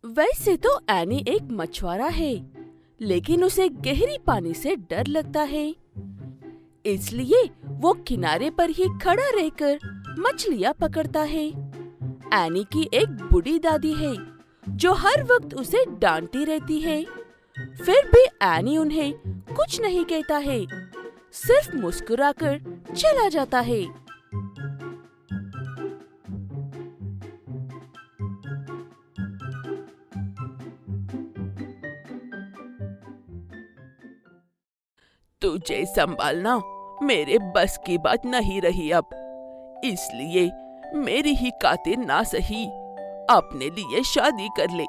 वैसे तो एनी एक मछुआरा है, लेकिन उसे गहरी पानी से डर लगता है। इसलिए वो किनारे पर ही खड़ा रहकर मछलियाँ पकड़ता है। एनी की एक बूढ़ी दादी है जो हर वक्त उसे डांटती रहती है। फिर भी एनी उन्हें कुछ नहीं कहता है, सिर्फ मुस्कुराकर चला जाता है। तुझे संभालना मेरे बस की बात नहीं रही अब, इसलिए मेरी ही खातिर ना सही अपने लिए शादी कर ले,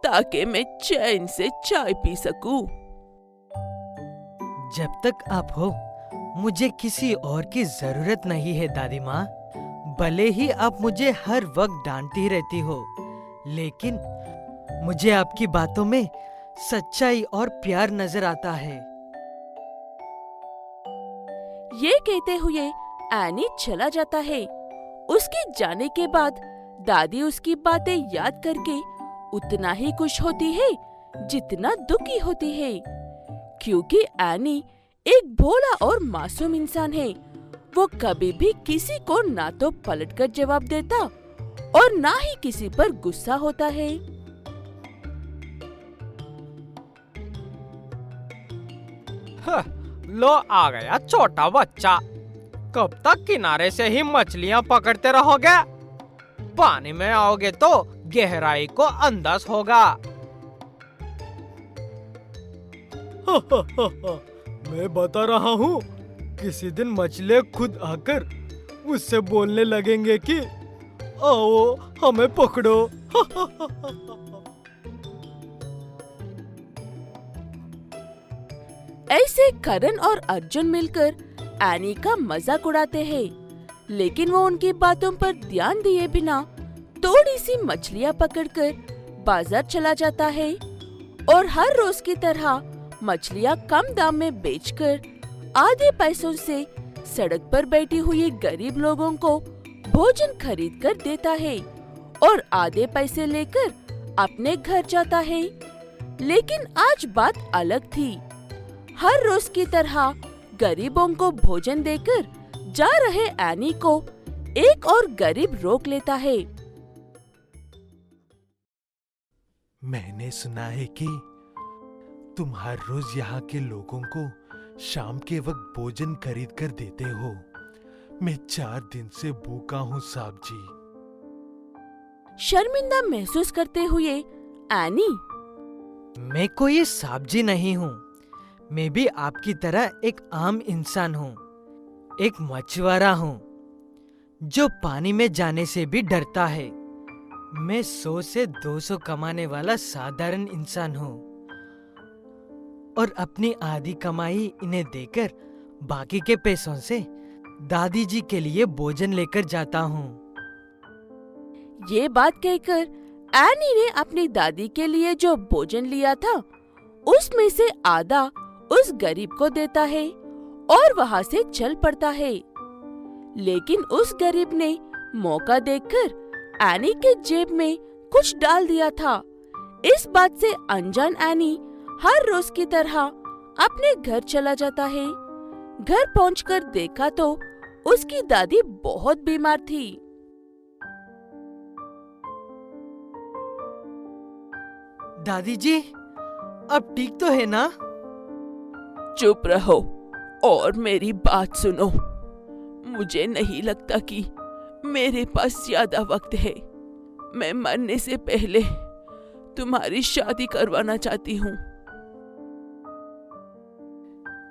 ताकि मैं चैन से चाय पी सकूं। जब तक आप हो मुझे किसी और की जरूरत नहीं है दादी माँ। भले ही आप मुझे हर वक्त डांटती रहती हो, लेकिन मुझे आपकी बातों में सच्चाई और प्यार नजर आता है। ये कहते हुए एनी चला जाता है। उसके जाने के बाद दादी उसकी बातें याद करके उतना ही खुश होती है जितना दुखी होती है, क्योंकि एनी एक भोला और मासूम इंसान है। वो कभी भी किसी को ना तो पलटकर जवाब देता और ना ही किसी पर गुस्सा होता है। लो आ गया छोटा बच्चा। कब तक किनारे से ही मछलियाँ पकड़ते रहोगे? पानी में आओगे तो गहराई को अंदाज होगा। मैं बता रहा हूँ, किसी दिन मछलियाँ खुद आकर मुझसे बोलने लगेंगे कि आओ हमें पकड़ो। ऐसे करण और अर्जुन मिलकर एनी का मजाक उड़ाते हैं, लेकिन वो उनकी बातों पर ध्यान दिए बिना थोड़ी सी मछलियाँ पकड़कर बाजार चला जाता है और हर रोज की तरह मछलियाँ कम दाम में बेचकर आधे पैसों से सड़क पर बैठी हुई गरीब लोगों को भोजन खरीद कर देता है और आधे पैसे लेकर अपने घर जाता है। लेकिन आज बात अलग थी। हर रोज की तरह गरीबों को भोजन देकर जा रहे एनी को एक और गरीब रोक लेता है। मैंने सुना है कि तुम हर रोज यहाँ के लोगों को शाम के वक्त भोजन खरीद कर देते हो। मैं 4 दिन से भूखा हूँ साहब जी। शर्मिंदा महसूस करते हुए एनी, मैं कोई साबजी नहीं हूँ। मैं भी आपकी तरह एक आम इंसान हूँ, एक मछुआरा हूँ जो पानी में जाने से भी डरता है। मैं 100 से 200 कमाने वाला साधारण इंसान हूँ और अपनी आधी कमाई इन्हें देकर बाकी के पैसों से दादी जी के लिए भोजन लेकर जाता हूँ। ये बात कहकर एनी ने अपनी दादी के लिए जो भोजन लिया था उसमें से आधा उस गरीब को देता है और वहाँ से चल पड़ता है। लेकिन उस गरीब ने मौका देखकर एनी के जेब में कुछ डाल दिया था। इस बात से अनजान एनी हर रोज की तरह अपने घर चला जाता है। घर पहुंचकर देखा तो उसकी दादी बहुत बीमार थी। दादी जी, अब ठीक तो है ना? चुप रहो और मेरी बात सुनो। मुझे नहीं लगता कि मेरे पास ज्यादा वक्त है। मैं मरने से पहले तुम्हारी शादी करवाना चाहती हूँ।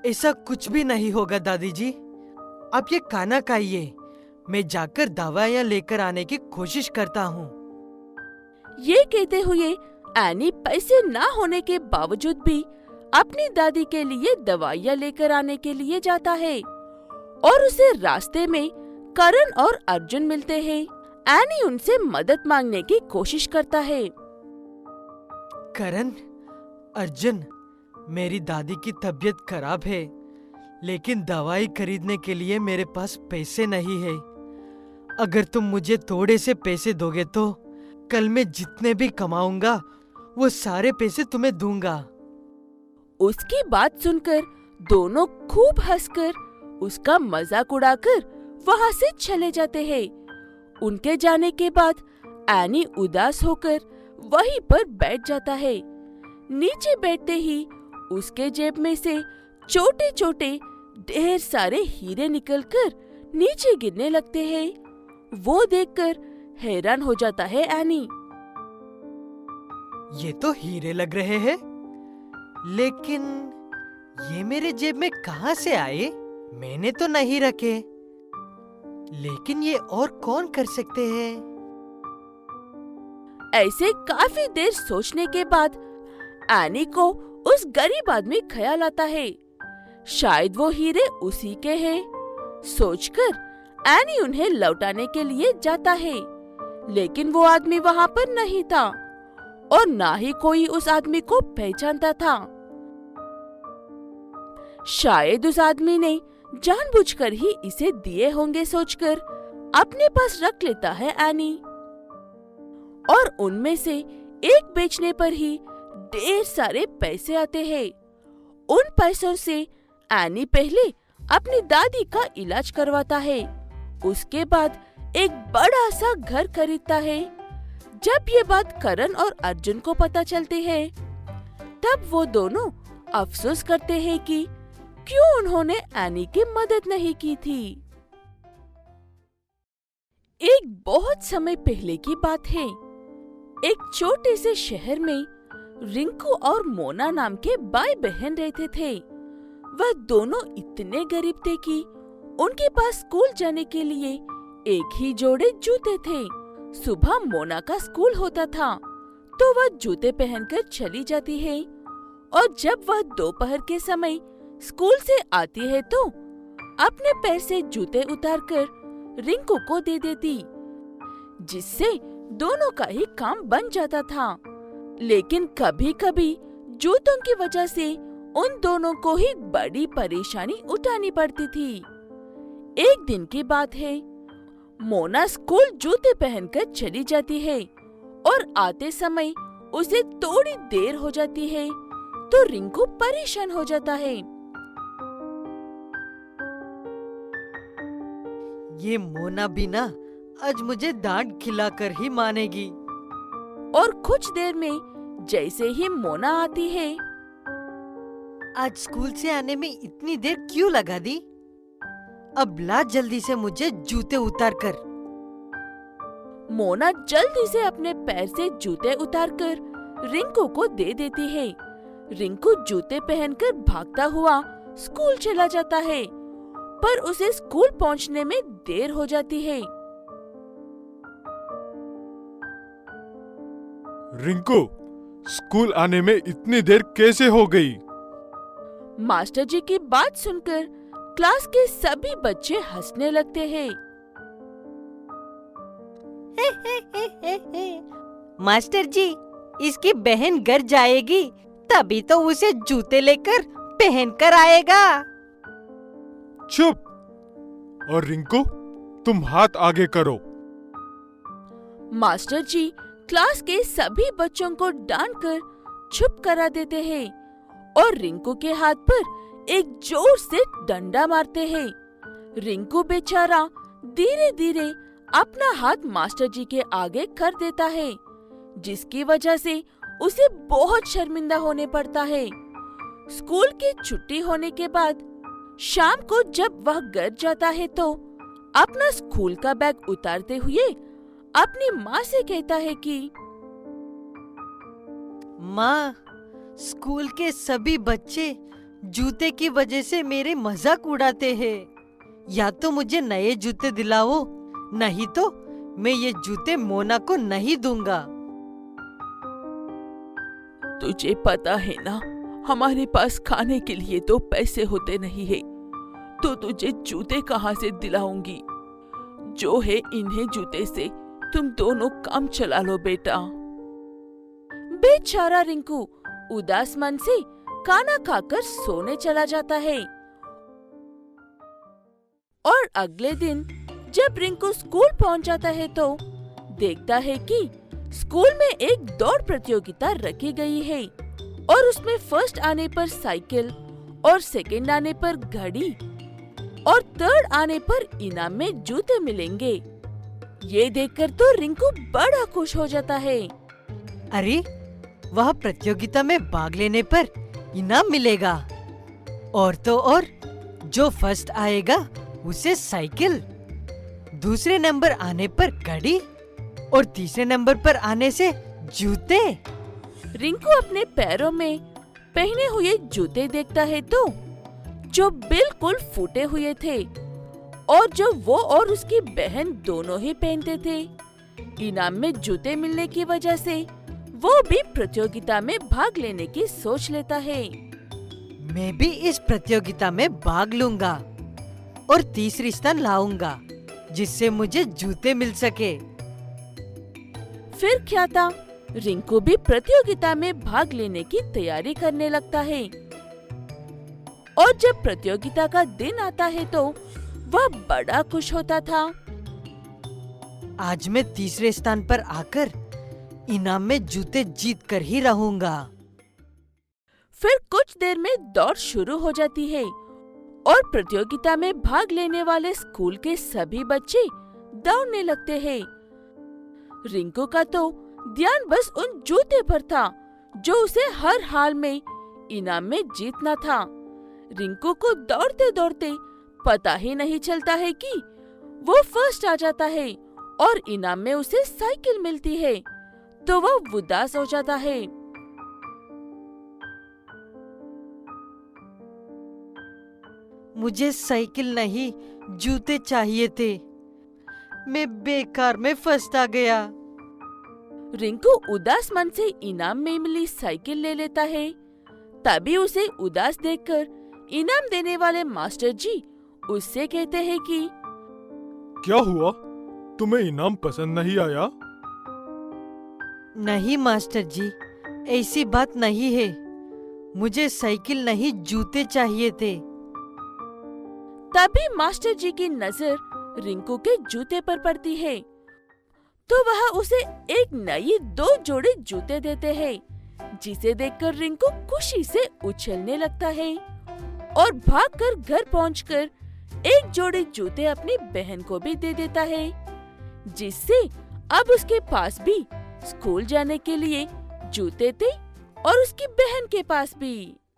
ऐसा कुछ भी नहीं होगा दादी जी। आप ये खाना खाइए, मैं जाकर दवाइयाँ लेकर आने की कोशिश करता हूँ। ये कहते हुए एनी पैसे ना होने के बावजूद भी अपनी दादी के लिए दवाइयाँ लेकर आने के लिए जाता है और उसे रास्ते में करण और अर्जुन मिलते हैं। एनी उनसे मदद मांगने की कोशिश करता है। करण, अर्जुन, मेरी दादी की तबीयत खराब है, लेकिन दवाई खरीदने के लिए मेरे पास पैसे नहीं है। अगर तुम मुझे थोड़े से पैसे दोगे तो कल मैं जितने भी कमाऊंगा वो सारे पैसे तुम्हें दूंगा। उसकी बात सुनकर दोनों खूब हंसकर उसका मजाक उड़ाकर वहां से चले जाते हैं। उनके जाने के बाद एनी उदास होकर वहीं पर बैठ जाता है। नीचे बैठते ही उसके जेब में से छोटे छोटे ढेर सारे हीरे निकलकर नीचे गिरने लगते हैं। वो देखकर हैरान हो जाता है एनी। ये तो हीरे लग रहे हैं, लेकिन ये मेरे जेब में कहाँ से आए? मैंने तो नहीं रखे। लेकिन ये और कौन कर सकते हैं? ऐसे काफी देर सोचने के बाद एनी को उस गरीब आदमी ख्याल आता है, शायद वो हीरे उसी के हैं। सोचकर एनी उन्हें लौटाने के लिए जाता है, लेकिन वो आदमी वहाँ पर नहीं था और ना ही कोई उस आदमी को पहचानता था। शायद उस आदमी ने जानबूझकर ही इसे दिए होंगे सोचकर अपने पास रख लेता है एनी। और उनमें से एक बेचने पर ही ढेर सारे पैसे आते हैं। उन पैसों से एनी पहले अपनी दादी का इलाज करवाता है, उसके बाद एक बड़ा सा घर खरीदता है। जब ये बात करण और अर्जुन को पता चलती है, तब वो दोनों अफसोस करते हैं कि क्यों उन्होंने एनी की मदद नहीं की थी। एक बहुत समय पहले की बात है। एक छोटे से शहर में रिंकू और मोना नाम के भाई बहन रहते थे। वह दोनों इतने गरीब थे कि उनके पास स्कूल जाने के लिए एक ही जोड़े जूते थे। सुबह मोना का स्कूल होता था तो वह जूते पहनकर चली जाती है, और जब वह दोपहर के समय स्कूल से आती है तो अपने पैर से जूते उतारकर रिंकू को दे देती, जिससे दोनों का ही काम बन जाता था। लेकिन कभी-कभी जूतों की वजह से उन दोनों को ही बड़ी परेशानी उठानी पड़ती थी। एक दिन की बात है, मोना स्कूल जूते पहनकर चली जाती है और आते समय उसे थोड़ी देर हो जाती है तो रिंकू परेशान हो जाता है। ये मोना भी ना आज मुझे डांट खिलाकर ही मानेगी। और कुछ देर में जैसे ही मोना आती है, आज स्कूल से आने में इतनी देर क्यों लगा दी? अब ला जल्दी से मुझे जूते उतार कर। मोना जल्दी से अपने पैर से जूते उतारकर रिंकू को दे देती है। रिंकू जूते पहनकर भागता हुआ स्कूल चला जाता है, पर उसे स्कूल पहुंचने में देर हो जाती है। रिंकू, स्कूल आने में इतनी देर कैसे हो गई? मास्टर जी की बात सुनकर क्लास के सभी बच्चे हंसने लगते हैं। मास्टर जी, इसकी बहन घर जाएगी तभी तो उसे जूते लेकर पहन कर आएगा। चुप! और रिंकू, तुम हाथ आगे करो। मास्टर जी क्लास के सभी बच्चों को डांटकर चुप करा देते हैं और रिंकू के हाथ पर एक जोर से डंडा मारते हैं। रिंकू बेचारा धीरे धीरे अपना हाथ मास्टर जी के आगे कर देता है, जिसकी वजह से उसे बहुत शर्मिंदा होने पड़ता है। स्कूल की छुट्टी होने के बाद शाम को जब वह घर जाता है तो अपना स्कूल का बैग उतारते हुए अपनी माँ से कहता है कि माँ, स्कूल के सभी बच्चे जूते की वजह से मेरे मजाक उड़ाते हैं। या तो मुझे नए जूते दिलाओ, नहीं तो मैं ये जूते मोना को नहीं दूंगा। तुझे पता है ना, हमारे पास खाने के लिए तो पैसे होते नहीं है, तो तुझे जूते कहाँ से दिलाऊंगी। जो है इन्हें जूते से तुम दोनों काम चला लो बेटा। बेचारा रिंकू उदास मन से खाना खाकर सोने चला जाता है। और अगले दिन जब रिंकू स्कूल पहुंच जाता है तो देखता है कि स्कूल में एक दौड़ प्रतियोगिता रखी गई है और उसमें फर्स्ट आने पर साइकिल और सेकंड आने पर घड़ी और थर्ड आने पर इनाम में जूते मिलेंगे। ये देखकर तो रिंकू बड़ा खुश हो जाता है। अरे, वह प्रतियोगिता में भाग लेने पर इनाम मिलेगा। और तो और, जो फर्स्ट आएगा उसे साइकिल, दूसरे नंबर आने पर घड़ी और तीसरे नंबर पर आने से जूते। रिंकू अपने पैरों में पहने हुए जूते देखता है तो जो बिल्कुल फूटे हुए थे और जो वो और उसकी बहन दोनों ही पहनते थे। इनाम में जूते मिलने की वजह से वो भी प्रतियोगिता में भाग लेने की सोच लेता है। मैं भी इस प्रतियोगिता में भाग लूंगा और तीसरी स्थान लाऊंगा, जिससे मुझे जूते मिल सके। फिर क्या था, रिंकू भी प्रतियोगिता में भाग लेने की तैयारी करने लगता है और जब प्रतियोगिता का दिन आता है तो वह बड़ा खुश होता था। आज मैं तीसरे स्थान पर आकर इनाम में जूते जीत कर ही रहूंगा। फिर कुछ देर में दौड़ शुरू हो जाती है और प्रतियोगिता में भाग लेने वाले स्कूल के सभी बच्चे दौड़ने लगते हैं। रिंकू का तो ध्यान बस उन जूते पर था जो उसे हर हाल में इनाम में जीतना था। रिंकू को दौड़ते दौड़ते पता ही नहीं चलता है कि वो फर्स्ट आ जाता है और इनाम में उसे साइकिल मिलती है, तो वह उदास हो जाता है। मुझे साइकिल नहीं, जूते चाहिए थे। मैं बेकार में फंस आ गया। रिंकू उदास मन से इनाम में मिली साइकिल ले लेता है। तभी उसे उदास देखकर इनाम देने वाले मास्टर जी उससे कहते हैं कि क्या हुआ, तुम्हें इनाम पसंद नहीं आया? नहीं मास्टर जी, ऐसी बात नहीं है। मुझे साइकिल नहीं, जूते चाहिए थे। तभी मास्टर जी की नजर रिंकू के जूते पर पड़ती है, तो वह उसे एक नई 2 जोड़े जूते देते हैं, जिसे देखकर रिंकू खुशी से उछलने लगता है और भागकर घर पहुंचकर एक जोड़ी जूते अपनी बहन को भी दे देता है, जिससे अब उसके पास भी स्कूल जाने के लिए जूते थे और उसकी बहन के पास भी।